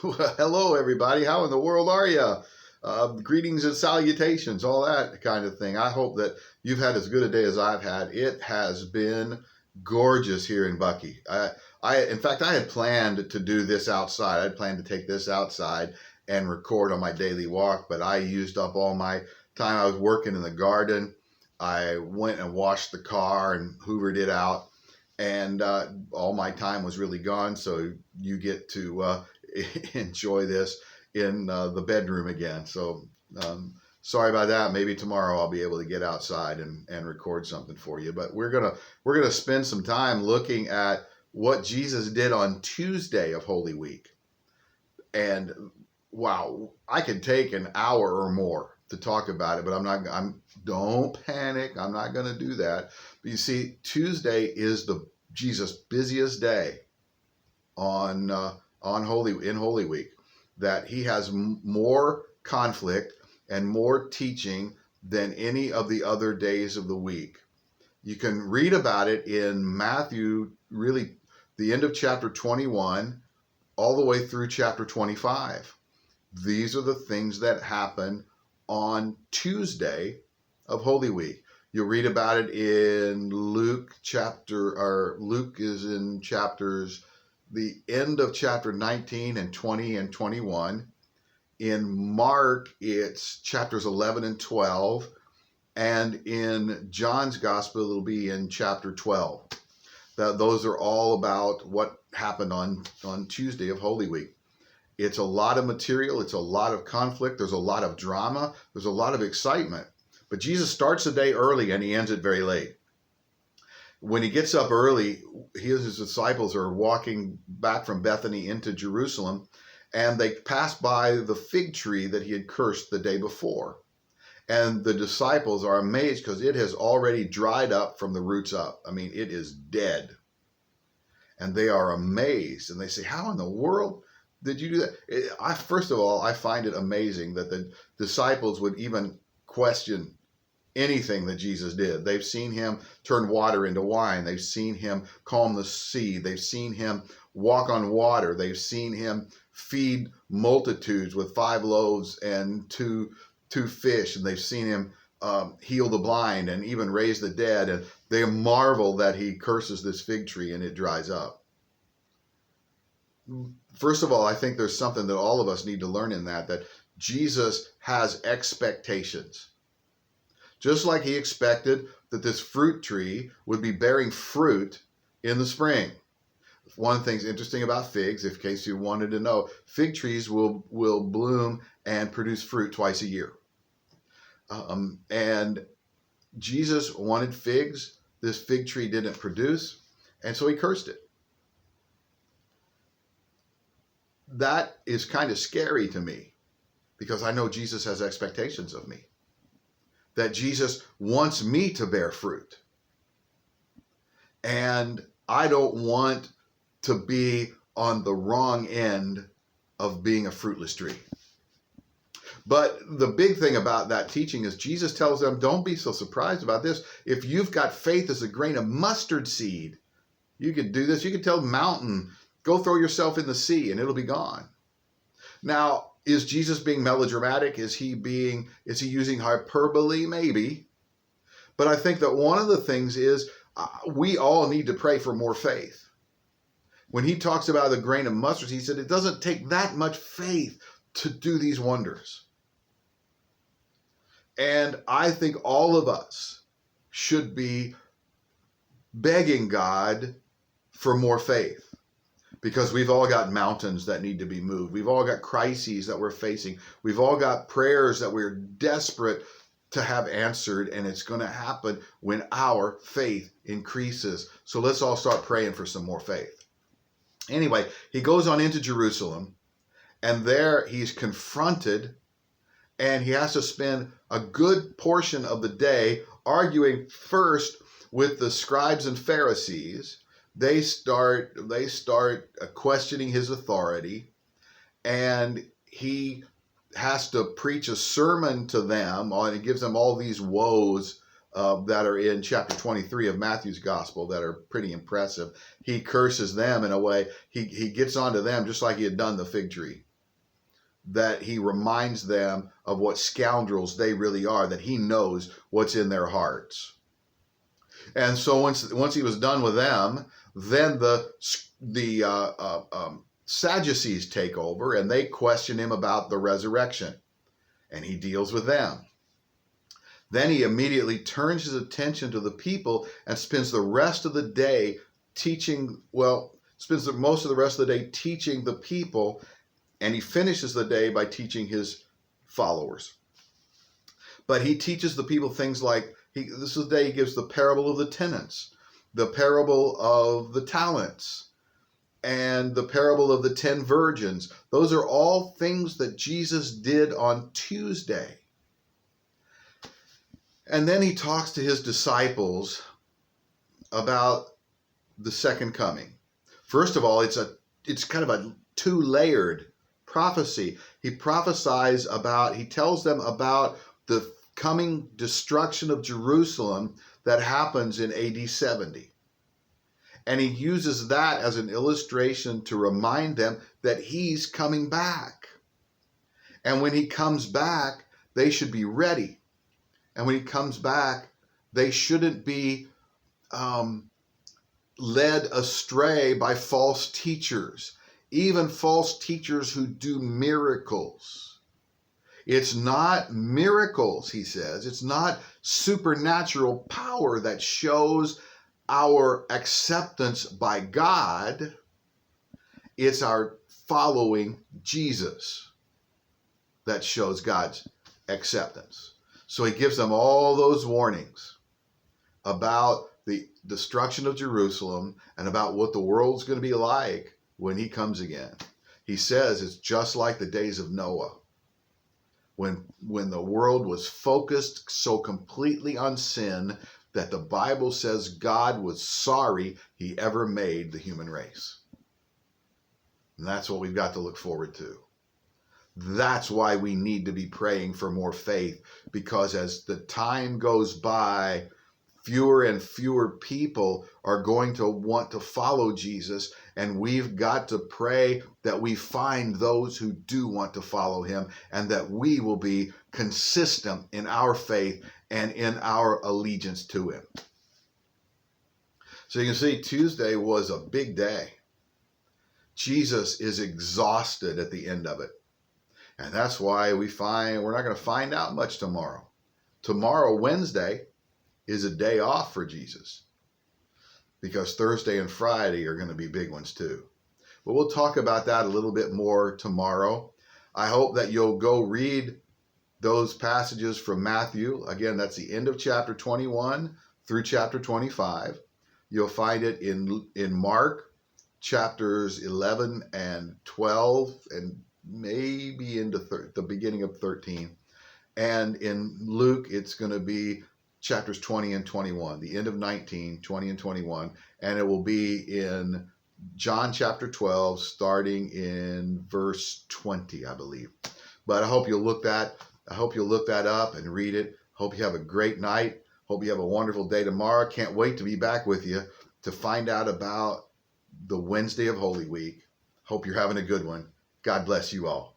Well, hello, everybody. How in the world are you? Greetings and salutations, all that kind of thing. I hope that you've had as good a day as I've had. It has been gorgeous here in Bucky. In fact, I had planned to do this outside. I had planned to take this outside and record on my daily walk, but I used up all my time. I was working in the garden. I went and washed the car and hoovered it out, and all my time was really gone. So you get to enjoy this in the bedroom again. So sorry about that. Maybe tomorrow I'll be able to get outside and record something for you. But we're gonna spend some time looking at what Jesus did on Tuesday of Holy Week. And wow, I could take an hour or more to talk about it, but don't panic. I'm not going to do that. But you see, Tuesday is Jesus' busiest day in Holy Week, that he has more conflict and more teaching than any of the other days of the week. You can read about it in Matthew, really the end of chapter 21 all the way through chapter 25. These are the things that happen on Tuesday of Holy Week. You'll read about it in Luke is in chapters, the end of chapter 19 and 20 and 21. In Mark, it's chapters 11 and 12. And in John's Gospel, it'll be in chapter 12. Those are all about what happened on Tuesday of Holy Week. It's a lot of material. It's a lot of conflict. There's a lot of drama. There's a lot of excitement. But Jesus starts the day early and he ends it very late. When he gets up early, he and his disciples are walking back from Bethany into Jerusalem, and they pass by the fig tree that he had cursed the day before. And the disciples are amazed because it has already dried up from the roots up. I mean, it is dead. And they are amazed. And they say, how in the world did you do that? First of all, I find it amazing that the disciples would even question anything that Jesus did. They've seen him turn water into wine. They've seen him calm the sea. They've seen him walk on water. They've seen him feed multitudes with 5 loaves and two fish. And they've seen him heal the blind and even raise the dead. And they marvel that he curses this fig tree and it dries up. First of all, I think there's something that all of us need to learn in that Jesus has expectations. Just like he expected that this fruit tree would be bearing fruit in the spring. One thing's interesting about figs, in case you wanted to know, fig trees will bloom and produce fruit twice a year. And Jesus wanted figs. This fig tree didn't produce, and so he cursed it. That is kind of scary to me because I know Jesus has expectations of me. That Jesus wants me to bear fruit. And I don't want to be on the wrong end of being a fruitless tree. But the big thing about that teaching is Jesus tells them, don't be so surprised about this. If you've got faith as a grain of mustard seed, you could do this. You could tell the mountain, go throw yourself in the sea and it'll be gone. Now, is Jesus being melodramatic? Is he using hyperbole? Maybe. But I think that one of the things is we all need to pray for more faith. When he talks about the grain of mustard, he said it doesn't take that much faith to do these wonders. And I think all of us should be begging God for more faith. Because we've all got mountains that need to be moved. We've all got crises that we're facing. We've all got prayers that we're desperate to have answered, and it's going to happen when our faith increases. So let's all start praying for some more faith. Anyway, he goes on into Jerusalem, and there he's confronted, and he has to spend a good portion of the day arguing first with the scribes and Pharisees. They start questioning his authority, and he has to preach a sermon to them, and he gives them all these woes that are in chapter 23 of Matthew's gospel that are pretty impressive. He curses them in a way. He gets onto them just like he had done the fig tree. that he reminds them of what scoundrels they really are, that he knows what's in their hearts. And so once he was done with them, then the Sadducees take over, and they question him about the resurrection, and he deals with them. Then he immediately turns his attention to the people and spends the rest of the day teaching, spends most of the rest of the day teaching the people, and he finishes the day by teaching his followers. But he teaches the people things like, this is the day he gives the parable of the tenants, the parable of the talents, and the parable of the 10 virgins. Those are all things that Jesus did on Tuesday. And then he talks to his disciples about the second coming. First of all, it's kind of a two-layered prophecy. He tells them about the coming destruction of Jerusalem that happens in AD 70. And he uses that as an illustration to remind them that he's coming back. And when he comes back, they should be ready. And when he comes back, they shouldn't be led astray by false teachers, even false teachers who do miracles. It's not miracles, he says. It's not supernatural power that shows our acceptance by God. It's our following Jesus that shows God's acceptance. So he gives them all those warnings about the destruction of Jerusalem and about what the world's going to be like when he comes again. He says it's just like the days of Noah, when the world was focused so completely on sin that the Bible says God was sorry he ever made the human race. And that's what we've got to look forward to. That's why we need to be praying for more faith, because as the time goes by, fewer and fewer people are going to want to follow Jesus, and we've got to pray that we find those who do want to follow him, and that we will be consistent in our faith and in our allegiance to him. So you can see Tuesday was a big day. Jesus is exhausted at the end of it. And that's why we're not going to find out much tomorrow. Tomorrow, Wednesday, is a day off for Jesus, because Thursday and Friday are going to be big ones too. But we'll talk about that a little bit more tomorrow. I hope that you'll go read those passages from Matthew. Again, that's the end of chapter 21 through chapter 25. You'll find it in Mark chapters 11 and 12 and maybe into the beginning of 13. And in Luke, it's going to be chapters 20 and 21, the end of 19, 20 and 21. And it will be in John chapter 12, starting in verse 20, I believe. But I hope you'll look that up and read it. Hope you have a great night. Hope you have a wonderful day tomorrow. Can't wait to be back with you to find out about the Wednesday of Holy Week. Hope you're having a good one. God bless you all.